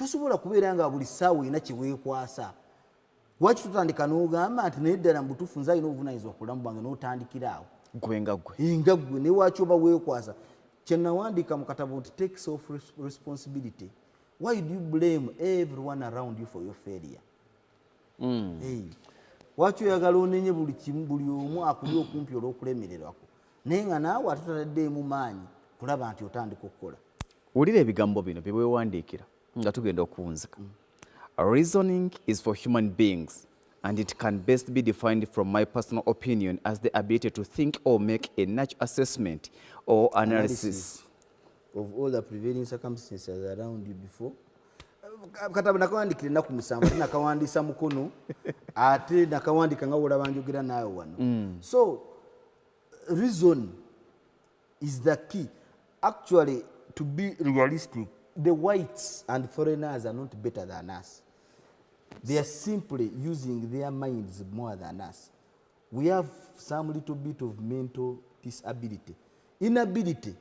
tosobola kubeera nga buli ssaawa olina kyeweekwasa. Lwaki tutandika n'ogamba nti naye ddala mbutuufu nze alina obuvunaanyizibwa ku bulamu bwange n'otandikira awo nga ggwe ne waki oba weekwasa. Kye nawandiika mu katabo nti take self responsibility. Why do you blame everyone around you for your failure? Lwaki oyagala onenye buli kimu buli omu akuli okumpi olw'okulemererwako naye nga naawe ate totaddeemu maanyi kulaba nti otandika okukola. Wulira ebigambo bino bye weewandiikira nga tugenda okuwunzika. Reasoning is for human beings, and it can best be defined from my personal opinion as the ability to think or make a natural assessment or analysis of all the prevailing circumstances around you before. Katabo nakawandikira ennaku musanvu nakawandiisa mukono ate nakawandika nga olaba njogera naawe wano. So reason is the key. Actually, to be realistic, the whites and foreigners are not better than us. They are simply using their minds more than us. We have some little bit of mental disability. Inability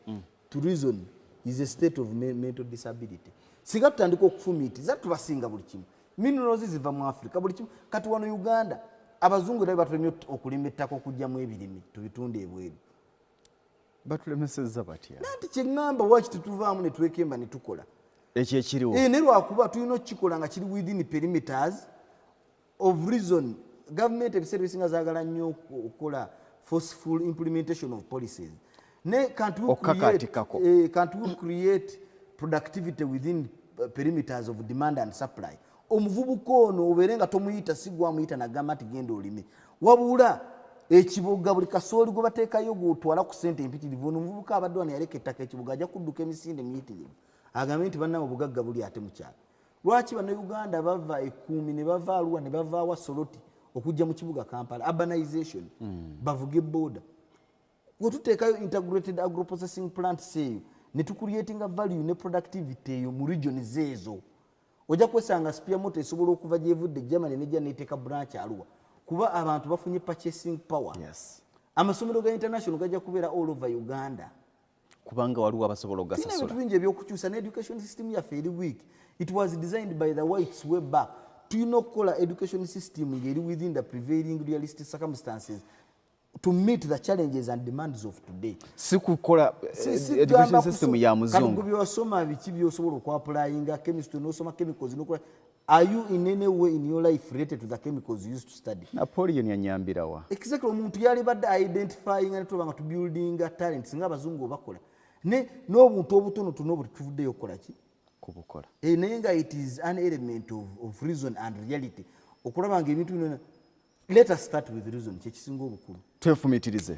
to reason is a state of mental disability. Singa tutandika okufumiitiza tubasinga buli kimu. Minerals ziva mu Africa buli kimu. Kati wano Uganda abazungu era batulemye okulima ettaka okujjamu ebirime tubitunde ebweru. Batulemesezza batya? Nanti kye ŋŋamba waki tetuvaamu ne twekemba ne tukola. Ekyo ekiriwo. Ne lwakuba tulina okukikola nga kiri within perimeters of reason. Government ebiseera ebisinga zaagala nnyo okukola forceful implementation of policies. Can't we create productivity within perimeters of demand and supply? Omuvubuka ono obeere nga tomuyita sigwamuyita nagamba nti genda olime. Wabula ekibuga buli kasooli gwe bateekayo gw'otwala ku ssente empitirivu ono omuvubuka abadde wano yaleka ettaka ekibuga ajja kudduka emisinde miyitirivu agambe nti bannama obugagga buli ate mukyalo. Lwaki bannayuganda bava Ekkuumi ne bava Arua ne bava wa Soroti okujja mu kibuga Kampala? Urbanization. Bavuga ebooda. Bwe tuteekayo integrated agro processing plants eyo ne tucreatinga value ne productivity eyo mu regions ezo ojja kwesanga Spearmont esobola okuva gyevudde Germany nejja neteeka branch Arua kuba abantu bafunye purchasing power. Yes. Amasomero ga international gajja kubeera all over Uganda kubanga waliwo abasobola ogasasula. Ebintu bingi ebyokukyusa ne education system yaffe eri weak. It was designed by the whites way back. Tulina okukola education system ngeri within the prevailing realistic circumstances to meet the challenges and demands of today. Sikukola education system ya muzungu. Kati byosoma biki byosobola okwapplyinga chemistry n'osoma chemicals n'okola. Are you in any way in your life related to the chemicals you used to study? Napoleon yanyambirawa. Exactly, omuntu yali badde identifying and tubanga to building talents nga abazungu bakola. N'obuntu obutono tuno tuvuddeyo okukola ki? Kubukola. Naye nga it is an element of reason and reality. Okulaba nga ebintu bino. Let us start with reason. Kyekisinga obukulu. Twefumiitirize.